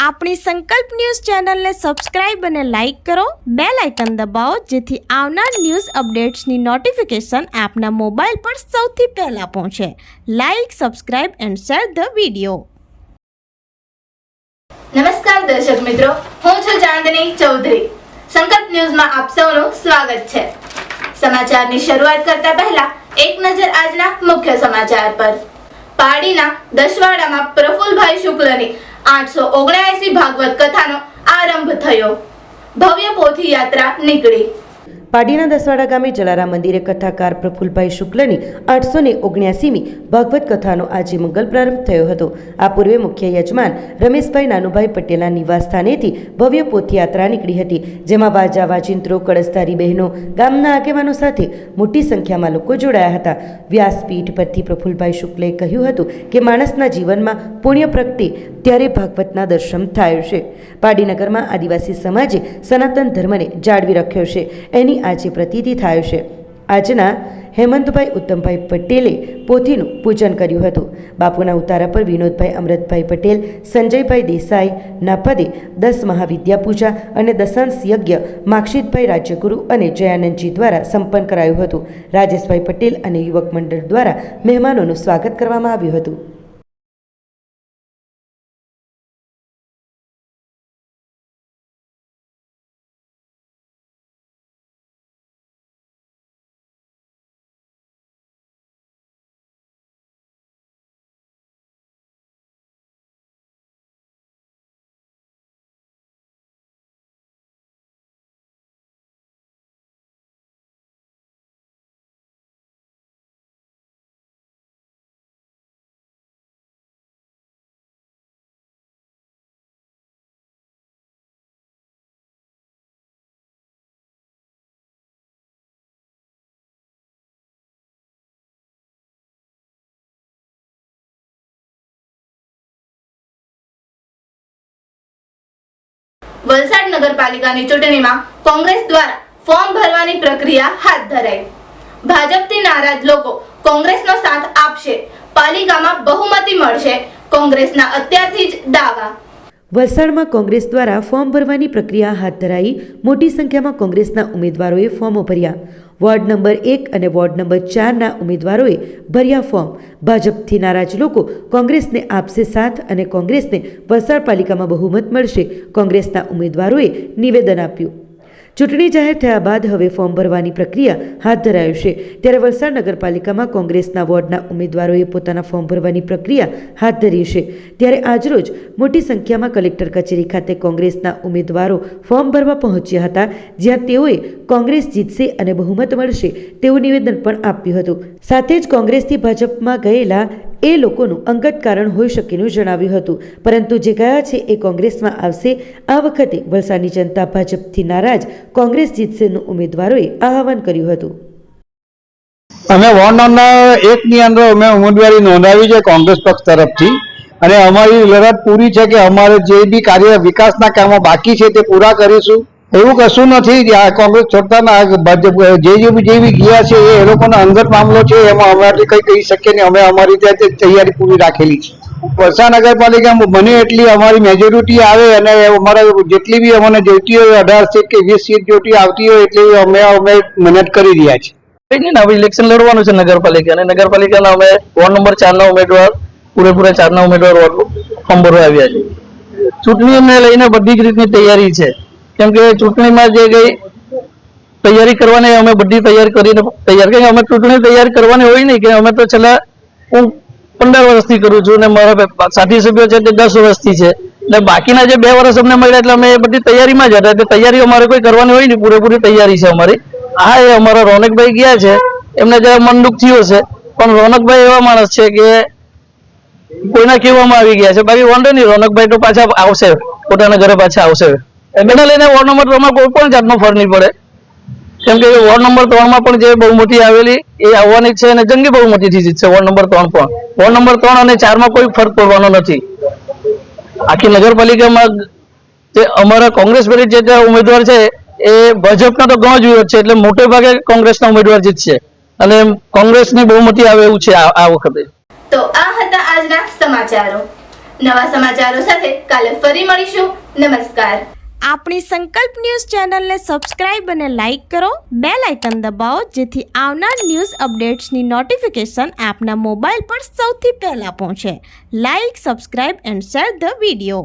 આપણી સંકલ્પ ન્યૂઝ ચેનલને સબસ્ક્રાઇબ અને લાઇક કરો, બેલ આઇકન દબાવો જેથી આવનાર ન્યૂઝ અપડેટ્સની નોટિફિકેશન આપના મોબાઈલ પર સૌથી પહેલા પહોંચે. Like, subscribe and share the video. નમસ્કાર દર્શક મિત્રો, હું છું ચાંદની ચૌધરી. સંકલ્પ ન્યૂઝમાં આપ સૌનું સ્વાગત છે. સમાચારની શરૂઆત કરતા પહેલા એક નજર આજના મુખ્ય સમાચાર પર. પાડીના દસવાડામાં પ્રફુલભાઈ શુક્લની 879 ભાગવત કથાનો આરંભ થયો. ભવ્ય પોથી યાત્રા નીકળી. પાડીના દસવાડા ગામે જલારામ મંદિરે કથાકાર પ્રફુલભાઈ શુક્લની 879મી ભાગવત કથાનો આજે મંગલ પ્રારંભ થયો હતો. આ પૂર્વે મુખ્ય યજમાન રમેશભાઈ નાનુભાઈ પટેલના નિવાસ સ્થાનેથી ભવ્ય પોથયાત્રા નીકળી હતી, જેમાં વાજા વાજિંત્રો, કળશધારી બહેનો, ગામના આગેવાનો સાથે મોટી સંખ્યામાં લોકો જોડાયા હતા. વ્યાસપીઠ પરથી પ્રફુલભાઈ શુક્લે કહ્યું હતું કે માણસના જીવનમાં પુણ્ય પ્રગટે ત્યારે ભાગવતના દર્શન થાય છે. પાડીનગરમાં આદિવાસી સમાજે સનાતન ધર્મને જાળવી રાખ્યો છે, એની આજે પ્રતીતિ થાય છે. આજના હેમંતભાઈ ઉત્તમભાઈ પટેલે પોથીનું પૂજન કર્યું હતું. બાપુના ઉતારા પર વિનોદભાઈ અમૃતભાઈ પટેલ, સંજયભાઈ દેસાઈ ના પદે 10 મહાવિદ્યા પૂજા અને દશાંશ યજ્ઞ માક્ષિતભાઈ રાજ્યગુરુ અને જયાનંદજી દ્વારા સંપન્ન કરાયું હતું. રાજેશભાઈ પટેલ અને યુવક મંડળ દ્વારા મહેમાનોનું સ્વાગત કરવામાં આવ્યું હતું. વલસાડ નગરપાલિકાની ચૂંટણીમાં કોંગ્રેસ દ્વારા ફોર્મ ભરવાની પ્રક્રિયા હાથ ધરાઈ. ભાજપથી નારાજ લોકો કોંગ્રેસનો સાથ આપશે, પાલિકામાં બહુમતી મળશે, કોંગ્રેસના અત્યારથી જ દાવા. વલસાડમાં કોંગ્રેસ દ્વારા ફોર્મ ભરવાની પ્રક્રિયા હાથ ધરાઈ. મોટી સંખ્યામાં કોંગ્રેસના ઉમેદવારોએ ફોર્મો ભર્યા. વોર્ડ નંબર 1 અને વોર્ડ નંબર 4ના ઉમેદવારોએ ભર્યા ફોર્મ. ભાજપથી નારાજ લોકો કોંગ્રેસને આપશે સાથ અને કોંગ્રેસને વલસાડ પાલિકામાં બહુમત મળશે, કોંગ્રેસના ઉમેદવારોએ નિવેદન આપ્યું. ચૂંટણી જાહેર થયા બાદ હવે ફોર્મ ભરવાની પ્રક્રિયા હાથ ધરાયું છે, ત્યારે વલસાડ નગરપાલિકામાં કોંગ્રેસના વોર્ડના ઉમેદવારોએ પોતાના ફોર્મ ભરવાની પ્રક્રિયા હાથ ધરી છે. ત્યારે આજરોજ મોટી સંખ્યામાં કલેક્ટર કચેરી ખાતે કોંગ્રેસના ઉમેદવારો ફોર્મ ભરવા પહોંચ્યા હતા, જ્યાં તેઓએ કોંગ્રેસ જીતશે અને બહુમત મળશે તેવું નિવેદન પણ આપ્યું હતું. સાથે જ કોંગ્રેસથી ભાજપમાં ગયેલા એ લોકોનું અંગત કારણ હોઈ શકેનું જણાવ્યું હતું, પરંતુ જે ગયા છે એ કોંગ્રેસમાં આવશે. આ વખતે વલસાડની જનતા ભાજપથી નારાજ, કોંગ્રેસ જીતશેનું ઉમેદવારોએ આહવાન કર્યું હતું. અમે વોર્ડ નંબર 1ની અંદર અમે ઉમેદવારી નોંધાવી છે કોંગ્રેસ પક્ષ તરફથી, અને અમારી લડત પૂરી છે કે અમારે જે બી કાર્ય વિકાસના કામો બાકી છે તે પૂરા કરીશું. એવું કશું નથી. કોંગ્રેસ છોડતા જે બી ગયા છે એ લોકોનો અંગત મામલો છે, એમાં અમારાથી કંઈ કહી શકીએ નહીં. અમે અમારી રીતે તૈયારી પૂરી રાખેલી છે. વલસાડ નગરપાલિકામાં બને એટલી અમારી મેજોરિટી આવે અને અમારે જેટલી બી અમને જોઈતી હોય 18 સીટ કે 20 સીટ જોઈતી આવતી હોય એટલી અમે મહેનત કરી રહ્યા છીએ. હવે ઇલેક્શન લડવાનું છે નગરપાલિકા, અને નગરપાલિકાના અમે વોર્ડ નંબર 4ના ઉમેદવાર પૂરેપૂરા 4ના ઉમેદવાર ફોર્મ ભરવા આવ્યા છે. ચૂંટણીને લઈને બધી જ રીતની તૈયારી છે, કેમ કે ચૂંટણીમાં જે કઈ તૈયારી કરવાની અમે બધી તૈયારી કરીને તૈયાર, કે અમે ચૂંટણી તૈયારી કરવાની હોય નહીં કે અમે તો છેલ્લા હું 15 વર્ષથી કરું છું, અને મારા સાથી સભ્યો છે તે 10 વર્ષથી છે, એટલે બાકીના જે 2 વર્ષ અમને મળ્યા એટલે અમે એ બધી તૈયારીમાં જ હતા. એટલે તૈયારી અમારે કોઈ કરવાની હોય નહીં, પૂરેપૂરી તૈયારી છે અમારી. હા, એ અમારા રોનકભાઈ ગયા છે, એમને જરા મન દુઃખ થયું છે, પણ રોનકભાઈ એવા માણસ છે કે કોઈના કહેવામાં આવી ગયા છે. બાકી વાંધો નહીં, રોનકભાઈ તો પાછા આવશે, પોતાના ઘરે પાછા આવશે. એમને લઈને વોર્ડ નંબર 3માં કોઈ પણ જાતનો ફરક નહીં પડે, કેમ કે વોર્ડ નંબર 3માં પણ જે બહુમતી આવેલી એ આવવાની છે અને જંગી બહુમતીથી જીતશે વોર્ડ નંબર 3 પણ. વોર્ડ નંબર 3 અને 4માં કોઈ ફરક પડવાનો નથી. આખી નગરપાલિકામાં જે અમારા કોંગ્રેસ વિરુદ્ધ જે ઉમેદવાર છે એ ભાજપના તો ઘણો જ વિરોધ છે, એટલે મોટે ભાગે કોંગ્રેસના ઉમેદવાર જીતશે અને કોંગ્રેસની બહુમતી આવે એવું છે આ વખતે. તો આ હતા આજના સમાચારો. નવા સમાચારો સાથે કાલે ફરી મળીશું. નમસ્કાર. આપણી સંકલ્પ ન્યૂઝ ચેનલને સબસ્ક્રાઇબ અને લાઇક કરો, બેલ આઇકન દબાવો જેથી આવનાર ન્યૂઝ અપડેટ્સની નોટિફિકેશન આપના મોબાઈલ પર સૌથી પહેલા પહોંચે. Like, subscribe and share the video.